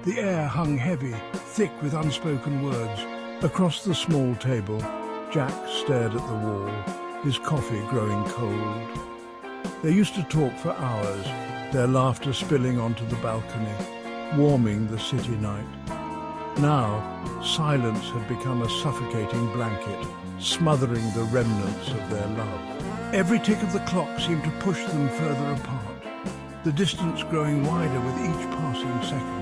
The air hung heavy, thick with unspoken words. Across the small table, Jack stared at the wall, his coffee growing cold. They used to talk for hours, their laughter spilling onto the balcony, warming the city night. Now, silence had become a suffocating blanket, smothering the remnants of their love. Every tick of the clock seemed to push them further apart, the distance growing wider with each passing second.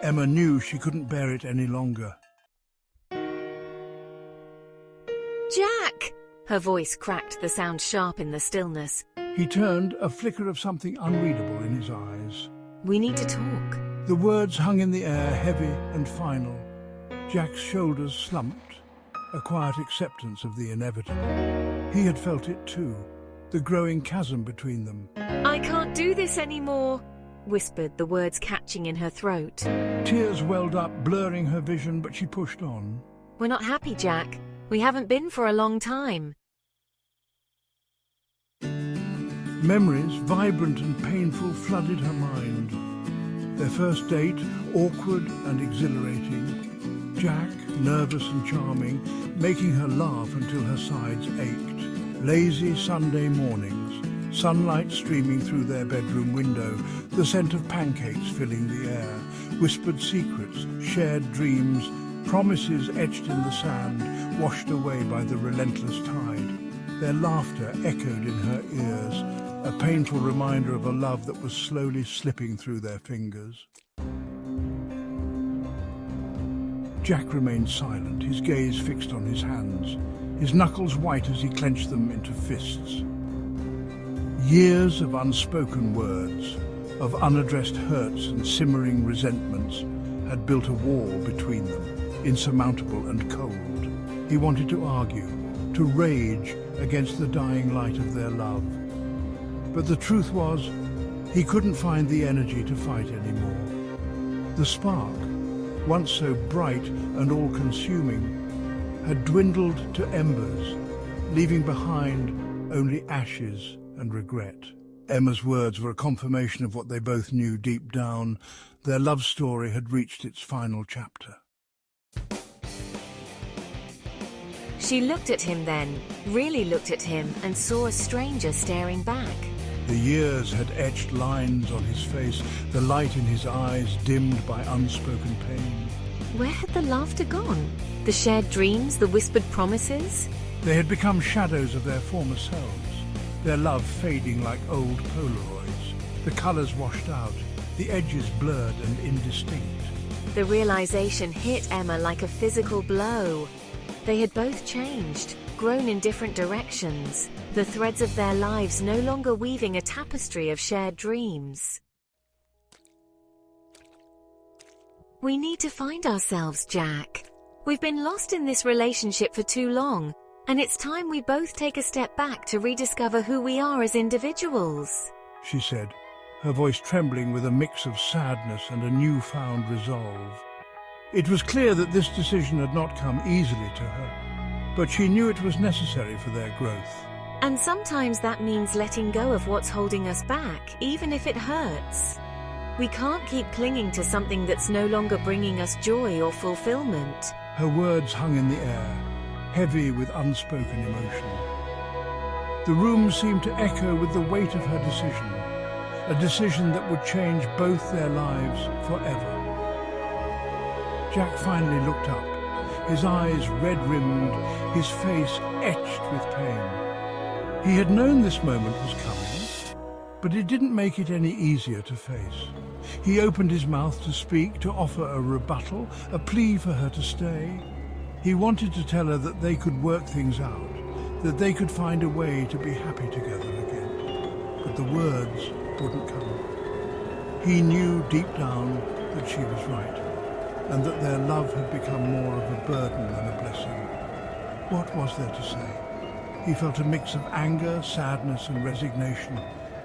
Emma knew she couldn't bear it any longer. Jack! Her voice cracked, the sound sharp in the stillness. He turned, a flicker of something unreadable in his eyes. We need to talk. The words hung in the air, heavy and final. Jack's shoulders slumped, a quiet acceptance of the inevitable. He had felt it too, the growing chasm between them. I can't do this anymore, whispered, the words catching in her throat. Tears welled up, blurring her vision, but she pushed on. We're not happy, Jack. We haven't been for a long time. Memories, vibrant and painful, flooded her mind. Their first date, awkward and exhilarating. Jack, nervous and charming, making her laugh until her sides ached. Lazy Sunday mornings, sunlight streaming through their bedroom window, the scent of pancakes filling the air, whispered secrets, shared dreams, promises etched in the sand, washed away by the relentless tide. Their laughter echoed in her ears, a painful reminder of a love that was slowly slipping through their fingers. Jack remained silent, his gaze fixed on his hands, his knuckles white as he clenched them into fists. Years of unspoken words, of unaddressed hurts and simmering resentments, had built a wall between them, insurmountable and cold. He wanted to argue, to rage against the dying light of their love. But the truth was, he couldn't find the energy to fight anymore. The spark, once so bright and all-consuming, had dwindled to embers, leaving behind only ashes and regret. Emma's words were a confirmation of what they both knew deep down. Their love story had reached its final chapter. She looked at him then, really looked at him, and saw a stranger staring back. The years had etched lines on his face, the light in his eyes dimmed by unspoken pain. Where had the laughter gone? The shared dreams, the whispered promises? They had become shadows of their former selves, their love fading like old Polaroids, the colours washed out, the edges blurred and indistinct. The realization hit Emma like a physical blow. They had both changed, grown in different directions, the threads of their lives no longer weaving a tapestry of shared dreams. We need to find ourselves, Jack. We've been lost in this relationship for too long, and it's time we both take a step back to rediscover who we are as individuals, she said, her voice trembling with a mix of sadness and a newfound resolve. It was clear that this decision had not come easily to her, but she knew it was necessary for their growth. And sometimes that means letting go of what's holding us back, even if it hurts. We can't keep clinging to something that's no longer bringing us joy or fulfillment. Her words hung in the air, heavy with unspoken emotion. The room seemed to echo with the weight of her decision, a decision that would change both their lives forever. Jack finally looked up, his eyes red-rimmed, his face etched with pain. He had known this moment was coming, but it didn't make it any easier to face. He opened his mouth to speak, to offer a rebuttal, a plea for her to stay. He wanted to tell her that they could work things out, that they could find a way to be happy together again. But the words wouldn't come. He knew deep down that she was right, and that their love had become more of a burden than a blessing. What was there to say? He felt a mix of anger, sadness and resignation.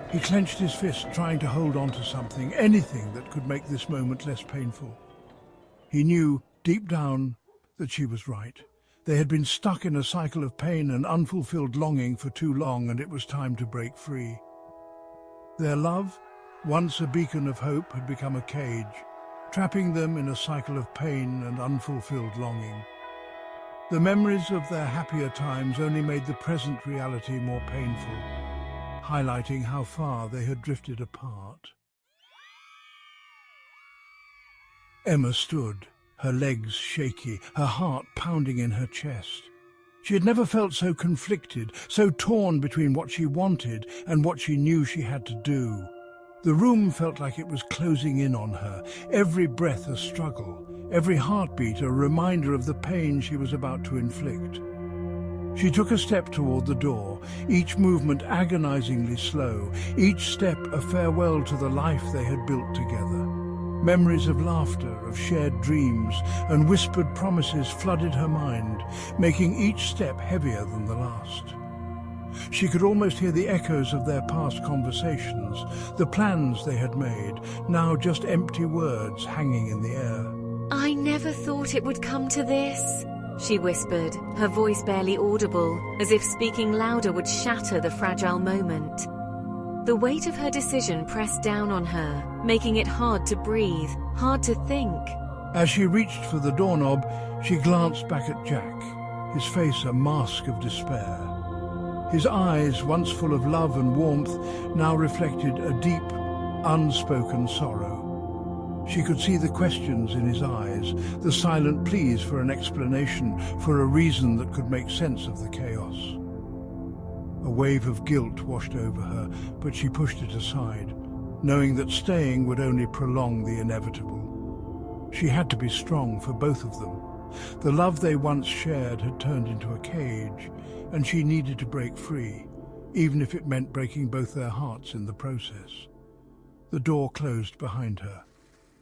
He clenched his fist, trying to hold on to something, anything that could make this moment less painful. He knew, deep down, that she was right. They had been stuck in a cycle of pain and unfulfilled longing for too long, and it was time to break free. Their love, once a beacon of hope, had become a cage, trapping them in a cycle of pain and unfulfilled longing. The memories of their happier times only made the present reality more painful, highlighting how far they had drifted apart. Emma stood, her legs shaky, her heart pounding in her chest. She had never felt so conflicted, so torn between what she wanted and what she knew she had to do. The room felt like it was closing in on her, every breath a struggle, every heartbeat a reminder of the pain she was about to inflict. She took a step toward the door, each movement agonizingly slow, each step a farewell to the life they had built together. Memories of laughter, of shared dreams, and whispered promises flooded her mind, making each step heavier than the last. She could almost hear the echoes of their past conversations, the plans they had made, now just empty words hanging in the air. "I never thought it would come to this," she whispered, her voice barely audible, as if speaking louder would shatter the fragile moment. The weight of her decision pressed down on her, making it hard to breathe, hard to think. As she reached for the doorknob, she glanced back at Jack, his face a mask of despair. His eyes, once full of love and warmth, now reflected a deep, unspoken sorrow. She could see the questions in his eyes, the silent pleas for an explanation, for a reason that could make sense of the chaos. A wave of guilt washed over her, but she pushed it aside, knowing that staying would only prolong the inevitable. She had to be strong for both of them. The love they once shared had turned into a cage, and she needed to break free, even if it meant breaking both their hearts in the process. The door closed behind her,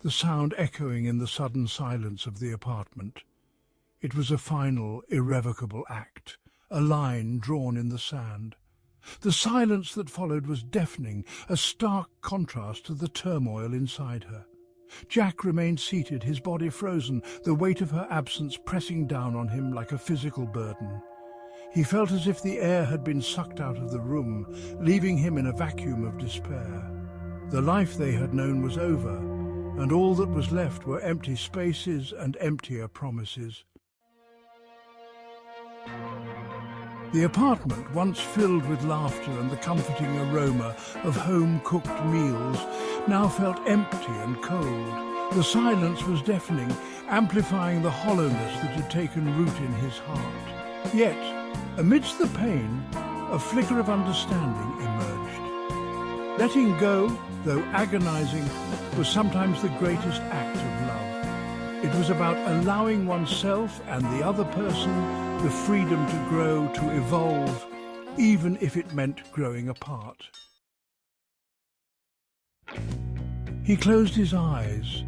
the sound echoing in the sudden silence of the apartment. It was a final, irrevocable act, a line drawn in the sand. The silence that followed was deafening, a stark contrast to the turmoil inside her. Jack remained seated, his body frozen, the weight of her absence pressing down on him like a physical burden. He felt as if the air had been sucked out of the room, leaving him in a vacuum of despair. The life they had known was over, and all that was left were empty spaces and emptier promises. The apartment, once filled with laughter and the comforting aroma of home-cooked meals, now felt empty and cold. The silence was deafening, amplifying the hollowness that had taken root in his heart. Yet, amidst the pain, a flicker of understanding emerged. Letting go, though agonizing, was sometimes the greatest act of love. It was about allowing oneself and the other person the freedom to grow, to evolve, even if it meant growing apart. He closed his eyes,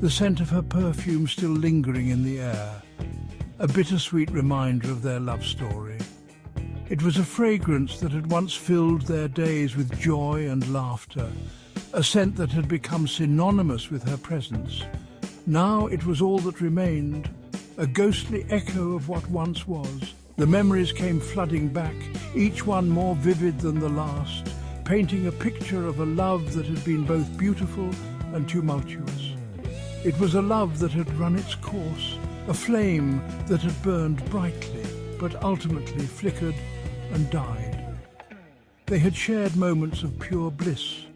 the scent of her perfume still lingering in the air, a bittersweet reminder of their love story. It was a fragrance that had once filled their days with joy and laughter, a scent that had become synonymous with her presence. Now it was all that remained, a ghostly echo of what once was. The memories came flooding back, each one more vivid than the last, painting a picture of a love that had been both beautiful and tumultuous. It was a love that had run its course, a flame that had burned brightly, but ultimately flickered and died. They had shared moments of pure bliss,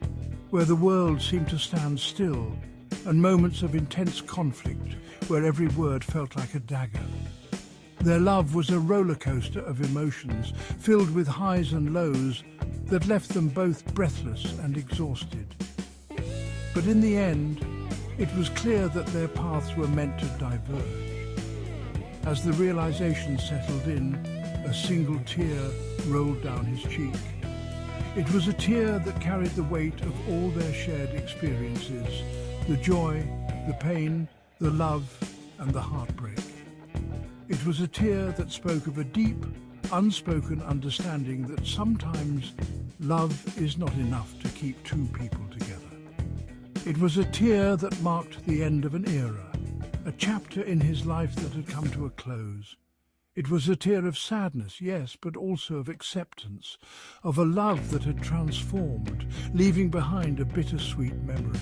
where the world seemed to stand still, and moments of intense conflict, where every word felt like a dagger. Their love was a roller coaster of emotions, filled with highs and lows that left them both breathless and exhausted. But in the end, it was clear that their paths were meant to diverge. As the realization settled in, a single tear rolled down his cheek. It was a tear that carried the weight of all their shared experiences, the joy, the pain, the love, and the heartbreak. It was a tear that spoke of a deep, unspoken understanding that sometimes love is not enough to keep two people together. It was a tear that marked the end of an era, a chapter in his life that had come to a close. It was a tear of sadness, yes, but also of acceptance, of a love that had transformed, leaving behind a bittersweet memory.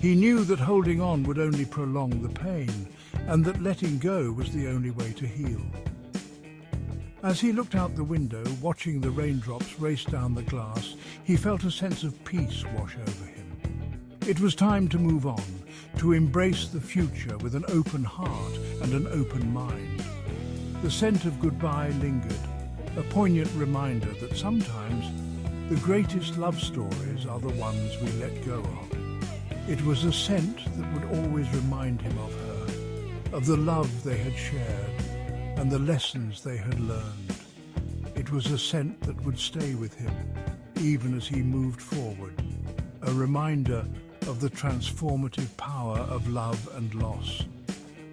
He knew that holding on would only prolong the pain, and that letting go was the only way to heal. As he looked out the window, watching the raindrops race down the glass, he felt a sense of peace wash over him. It was time to move on, to embrace the future with an open heart and an open mind. The scent of goodbye lingered, a poignant reminder that sometimes the greatest love stories are the ones we let go of. It was a scent that would always remind him of her, of the love they had shared, and the lessons they had learned. It was a scent that would stay with him, even as he moved forward, a reminder of the transformative power of love and loss,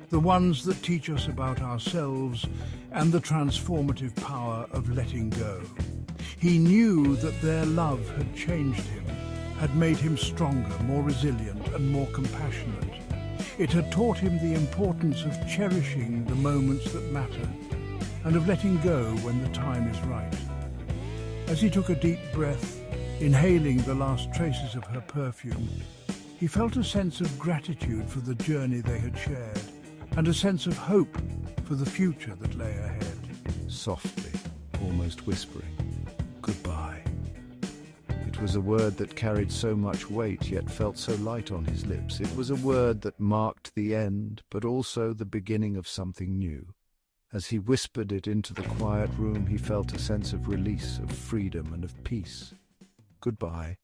the ones that teach us about ourselves and the transformative power of letting go. He knew that their love had changed him, had made him stronger, more resilient and more compassionate. It had taught him the importance of cherishing the moments that matter and of letting go when the time is right. As he took a deep breath, inhaling the last traces of her perfume, he felt a sense of gratitude for the journey they had shared and a sense of hope for the future that lay ahead. Softly, almost whispering, "Goodbye." It was a word that carried so much weight yet felt so light on his lips. It was a word that marked the end, but also the beginning of something new. As he whispered it into the quiet room, he felt a sense of release, of freedom and of peace. Goodbye